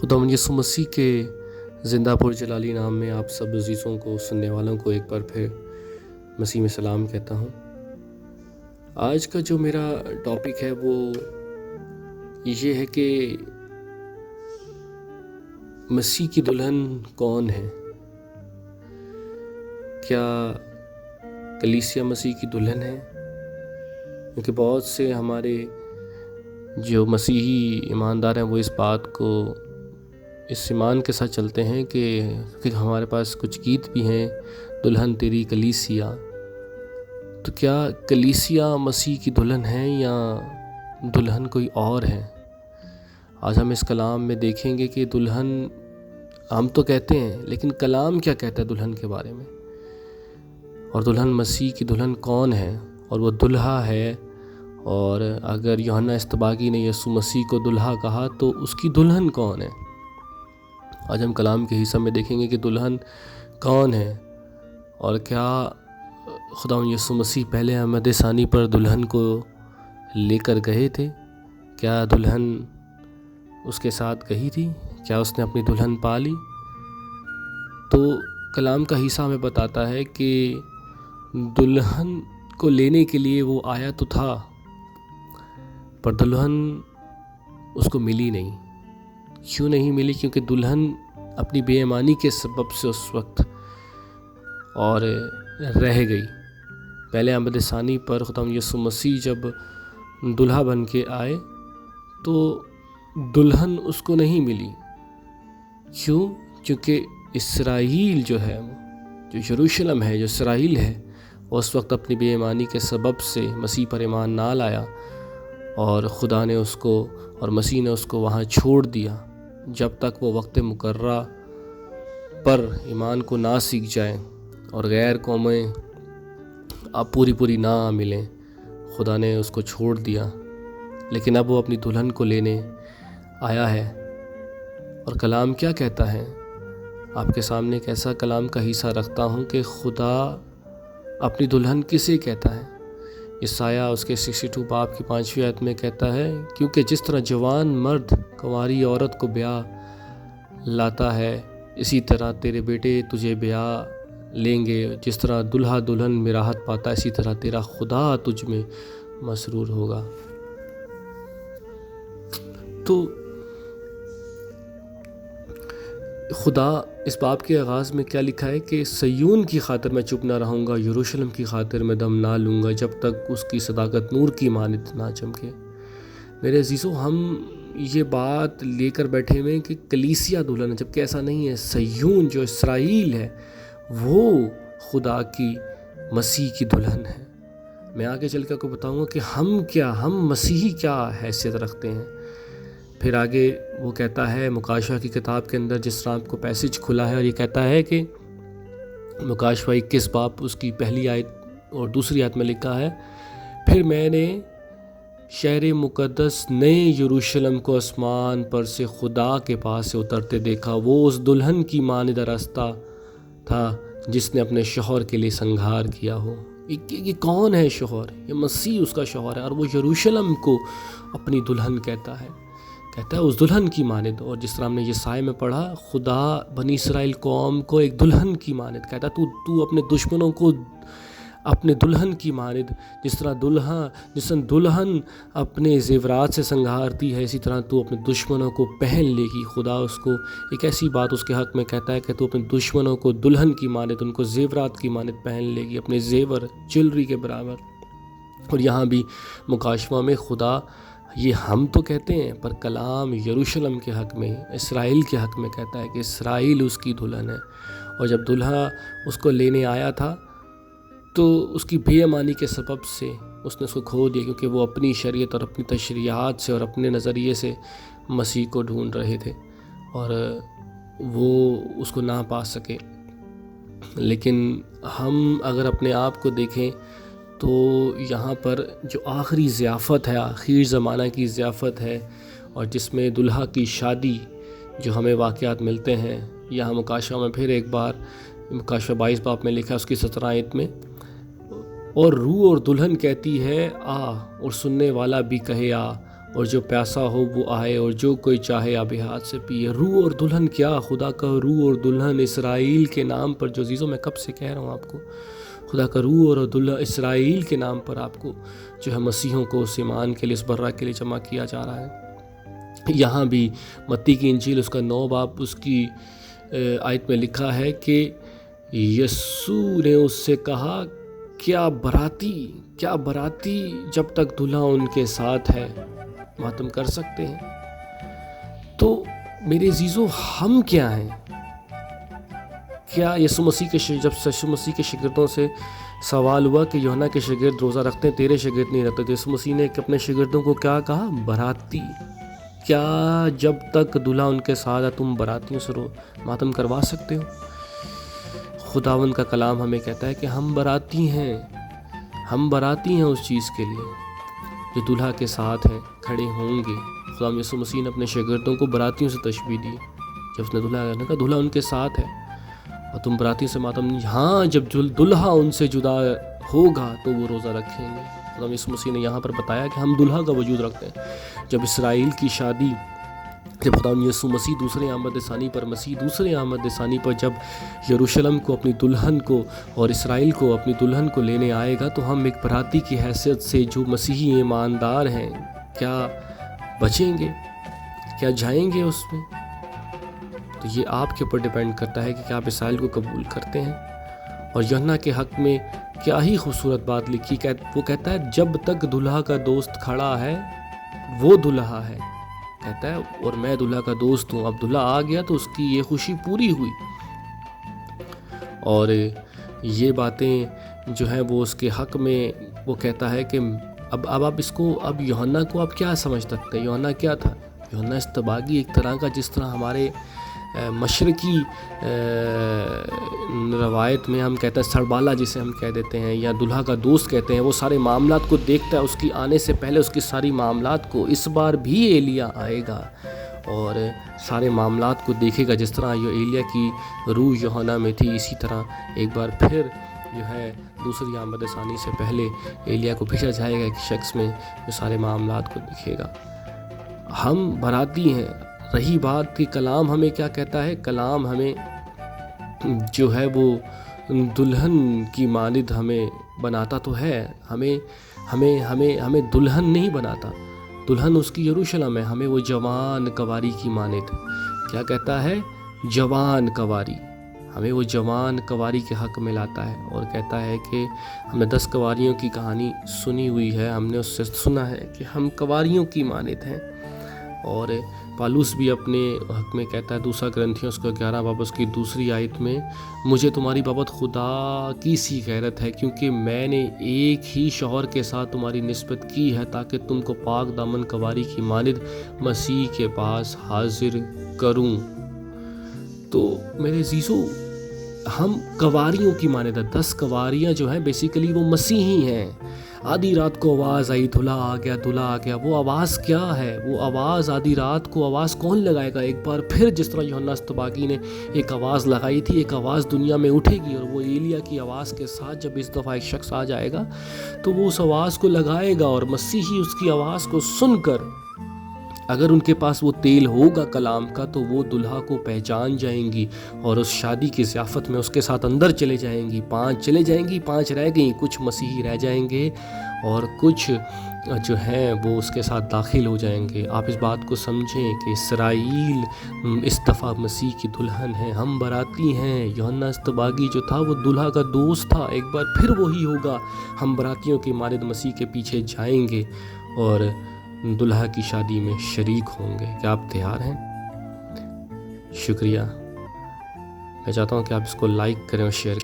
खुदावंद यीशु मसीह के ज़िंदा पुरजलाली नाम में आप सब अज़ीज़ों को, सुनने वालों को एक बार फिर मसीह में सलाम कहता हूँ। आज का जो मेरा टॉपिक है वो ये है कि मसीह की दुल्हन कौन है। क्या कलीसिया मसीह की दुल्हन है? क्योंकि बहुत से हमारे जो मसीही ईमानदार हैं वो इस बात को इस ईमान के साथ चलते हैं कि हमारे पास कुछ गीत भी हैं, दुल्हन तेरी कलीसिया। तो क्या कलीसिया मसीह की दुल्हन है या दुल्हन कोई और है? आज हम इस कलाम में देखेंगे कि दुल्हन हम तो कहते हैं, लेकिन कलाम क्या कहता है दुल्हन के बारे में, और दुल्हन मसीह की दुल्हन कौन है, और वो दुल्हा है। और अगर यूहन्ना इस्तबागी ने यीशु मसीह को दुल्हा कहा तो उसकी दुल्हन कौन है? आज हम कलाम के हिस्से में देखेंगे कि दुल्हन कौन है, और क्या खुदावंद यीशु मसीह पहले अहमद सानी पर दुल्हन को लेकर गए थे? क्या दुल्हन उसके साथ गई थी? क्या उसने अपनी दुल्हन पा ली? तो कलाम का हिस्सा हमें बताता है कि दुल्हन को लेने के लिए वो आया तो था, पर दुल्हन उसको मिली नहीं। क्यों नहीं मिली? क्योंकि दुल्हन अपनी बेईमानी के सबब से उस वक्त और रह गई। पहले अहमद सानी पर खुदावंद यीशु मसीह जब दुल्हा बन के आए तो दुल्हन उसको नहीं मिली। क्यों? क्योंकि इसराइल जो है, जो यरूशलेम है, जो इसराइल है, उस वक्त अपनी बेईमानी के सबब से मसीह पर ईमान ना लाया, और खुदा ने उसको और मसीह ने उसको वहाँ छोड़ दिया जब तक वो वक्त मुकर्रा पर ईमान को ना सीख जाएं और गैर कौमें अब पूरी ना मिलें। खुदा ने उसको छोड़ दिया, लेकिन अब वो अपनी दुल्हन को लेने आया है। और कलाम क्या कहता है? आपके सामने एक ऐसा कलाम का हिस्सा रखता हूँ कि खुदा अपनी दुल्हन किसे कहता है। ईसाया उसके 62 बाब की 5वीं आयत में कहता है, क्योंकि जिस तरह जवान मर्द कुंवारी औरत को ब्याह लाता है, इसी तरह तेरे बेटे तुझे ब्याह लेंगे। जिस तरह दुल्हा दुल्हन में राहत पाता है, इसी तरह तेरा खुदा तुझ में मसरूर होगा। तो खुदा इस बाब के आगाज़ में क्या लिखा है कि सयून की खातिर मैं चुप ना रहूँगा, यरूशलेम की खातिर मैं दम ना लूँगा, जब तक उसकी सदाकत नूर की मानित ना चमके। मेरे अजीज़ों, हम ये बात लेकर बैठे हुए हैं कि कलीसिया दुल्हन है, जबकि ऐसा नहीं है। सयून जो इसराइल है वो खुदा की मसीह की दुल्हन है। मैं आगे चल कर आपको बताऊँगा कि हम मसीही क्या हैसियत रखते हैं। फिर आगे वो कहता है मुकाशवा की किताब के अंदर, जिस तरह आपको पैसेज खुला है, और ये कहता है कि मुकाशवा 21 बाब उसकी पहली आयत और दूसरी आयत में लिखा है, फिर मैंने शहर मुक़द्दस नए यरूशलेम को आसमान पर से खुदा के पास से उतरते देखा। वो उस दुल्हन की मानिद रास्ता था जिसने अपने शौहर के लिए संघार किया हो। ये कौन है शौहर? ये मसीह उसका शौहर है, और वो यरूशलेम को अपनी दुल्हन कहता है उस दुल्हन की मानिद। और जिस तरह हमने यसाया में पढ़ा, खुदा बनी इसराइल कौम को एक दुल्हन की मानिद कहता है। तू अपने दुश्मनों को अपने दुल्हन की मानिद, जिस तरह दुल्हन अपने ज़ेवरात से संघारती है, इसी तरह तू अपने दुश्मनों को पहन लेगी। खुदा उसको एक ऐसी बात उसके हक़ में कहता है कि तू अपने दुश्मनों को दुल्हन की मानिद, उनको ज़ेवरात की मानिद पहन लेगी, अपने ज़ेवर ज्वेलरी के बराबर। और यहाँ भी मुकाशवा में खुदा, ये हम तो कहते हैं, पर कलाम यरूशलेम के हक़ में, इसराइल के हक़ में कहता है कि इसराइल उसकी दुल्हन है। और जब दुल्हा उसको लेने आया था तो उसकी बेईमानी के सबब से उसने उसको खो दिया, क्योंकि वो अपनी शरीयत और अपनी तशरीहात से और अपने नज़रिए से मसीह को ढूंढ रहे थे और वो उसको ना पा सके। लेकिन हम अगर अपने आप को देखें तो यहाँ पर जो आखिरी ज़ियाफ़त है, आखिर ज़माना की ज़ियाफ़त है, और जिसमें दुल्हा की शादी जो हमें वाक़यात मिलते हैं, यहाँ मुकाशवा में फिर एक बार, मुकाशवा 22 बाब में लिखा है उसकी 17 आयत में, और रूह और दुल्हन कहती है आ, और सुनने वाला भी कहे आ, اور جو پیاسا ہو وہ آئے اور جو کوئی چاہے آب حیات سے پیے۔ روح اور دلہن کیا، خدا کا روح اور دلہن اسرائیل کے نام پر، جو عزیزوں میں کب سے کہہ رہا ہوں آپ کو، خدا کا روح اور دلہن اسرائیل کے نام پر آپ کو جو ہے مسیحوں کو اس ایمان کے لیے، اس برہ کے لیے جمع کیا جا رہا ہے۔ یہاں بھی متی کی انجیل اس کا 9 باب اس کی آیت میں لکھا ہے کہ یسوع نے اس سے کہا کیا براتی جب تک دلہا ان کے ساتھ ہے ماتم کر سکتے ہیں؟ تو میرے عزیزو، ہم کیا ہیں؟ کیا یسوع مسیح کے جب یسوع مسیح کے شاگردوں سے سوال ہوا کہ یوحنا کے شاگرد روزہ رکھتے ہیں، تیرے شاگرد نہیں رکھتے، تو یسوع مسیح نے اپنے شاگردوں کو کیا کہا؟ براتی۔ کیا جب تک دلہا ان کے ساتھ ہے تم براتیوں سے ماتم کروا سکتے ہو؟ خداوند کا کلام ہمیں کہتا ہے کہ ہم براتی ہیں اس چیز کے لیے جو دلہا کے ساتھ ہیں، کھڑے ہوں گے۔ خدا یسوع مسیح نے اپنے شاگردوں کو براتیوں سے تشبیہ دی، جب اس نے دلہا کہا دلہا ان کے ساتھ ہے اور تم براتیوں سے ماتم نہیں۔ ہاں، جب دلہا ان سے جدا ہوگا تو وہ روزہ رکھیں گے۔ خدا یسوع مسیح نے یہاں پر بتایا کہ ہم دلہا کا وجود رکھتے ہیں۔ جب اسرائیل کی شادی، جب خدا یسوع مسیح دوسرے آمد ثانی پر جب یروشلم کو اپنی دلہن کو اور اسرائیل کو اپنی دلہن کو لینے آئے گا، تو ہم ایک براتی کی حیثیت سے جو مسیحی ایماندار ہیں، کیا بچیں گے؟ کیا جائیں گے اس میں؟ تو یہ آپ کے اوپر ڈیپینڈ کرتا ہے کہ کیا آپ اسرائیل کو قبول کرتے ہیں۔ اور یوحنا کے حق میں کیا ہی خوبصورت بات لکھی، وہ کہتا ہے جب تک دلہا کا دوست کھڑا ہے وہ دلہا ہے، کہتا ہے اور میں دلہا کا دوست ہوں۔ اب دلہا آ گیا تو اس کی یہ خوشی پوری ہوئی۔ اور یہ باتیں جو ہیں وہ اس کے حق میں وہ کہتا ہے کہ اب آپ اس کو، اب یوحنا کو آپ کیا سمجھ سکتے ہیں؟ یوحنا کیا تھا؟ یوحنا استباغی ایک طرح کا، جس طرح ہمارے مشرقی روایت میں ہم کہتے ہیں سربالا جسے ہم کہہ دیتے ہیں، یا دلہا کا دوست کہتے ہیں، وہ سارے معاملات کو دیکھتا ہے، اس کی آنے سے پہلے اس کی ساری معاملات کو۔ اس بار بھی ایلیا آئے گا اور سارے معاملات کو دیکھے گا، جس طرح یہ ایلیا کی روح یوحنا میں تھی، اسی طرح ایک بار پھر جو ہے دوسری آمد ثانی سے پہلے ایلیا کو بھیجا جائے گا ایک شخص میں جو سارے معاملات کو دیکھے گا۔ ہم براتی ہیں۔ رہی بات کہ کلام ہمیں کیا کہتا ہے، کلام ہمیں جو ہے وہ دلہن کی مانند ہمیں بناتا تو ہے، ہمیں دلہن نہیں بناتا، دلہن اس کی یروشلم ہے، ہمیں وہ جوان کواری کی مانند کیا کہتا ہے، جوان کواری، ہمیں وہ جوان کواری کے حق میں لاتا ہے، اور کہتا ہے کہ ہم نے 10 کواریوں کی کہانی سنی ہوئی ہے، ہم نے اس سے سنا ہے کہ ہم کواریوں کی مانند ہیں۔ اور پالوس بھی اپنے حق میں کہتا ہے، دوسرا کرنتھیوں اس کا 11 باب اس کی دوسری آیت میں، مجھے تمہاری بابت خدا کی سی غیرت ہے، کیونکہ میں نے ایک ہی شوہر کے ساتھ تمہاری نسبت کی ہے، تاکہ تم کو پاک دامن کواری کی مانند مسیح کے پاس حاضر کروں۔ تو میرے عزیزو، ہم کواریوں کی مانند ہیں۔ 10 کواریاں جو ہیں بیسیکلی وہ مسیحی ہیں۔ آدھی رات کو آواز آئی، دلہا آ گیا، وہ آواز کیا ہے؟ وہ آواز آدھی رات کو آواز کون لگائے گا؟ ایک بار پھر جس طرح یوحنا استباغی نے ایک آواز لگائی تھی، ایک آواز دنیا میں اٹھے گی، اور وہ ایلیا کی آواز کے ساتھ جب اس دفعہ ایک شخص آ جائے گا تو وہ اس آواز کو لگائے گا، اور مسیحی اس کی آواز کو سن کر، اگر ان کے پاس وہ تیل ہوگا کلام کا، تو وہ دلہا کو پہچان جائیں گی، اور اس شادی کی ضیافت میں اس کے ساتھ اندر چلے جائیں گی۔ 5 چلے جائیں گی، 5 رہ گئیں، کچھ مسیحی رہ جائیں گے اور کچھ جو ہیں وہ اس کے ساتھ داخل ہو جائیں گے۔ آپ اس بات کو سمجھیں کہ اسرائیل اس دفعہ مسیح کی دلہن ہے، ہم براتی ہیں۔ یوحنا استباغی جو تھا وہ دلہا کا دوست تھا، ایک بار پھر وہی ہوگا، ہم براتیوں کی مانند مسیح کے پیچھے جائیں گے اور دلہا کی شادی میں شریک ہوں گے۔ کیا آپ تیار ہیں؟ شکریہ۔ میں چاہتا ہوں کہ آپ اس کو لائک کریں اور شیئر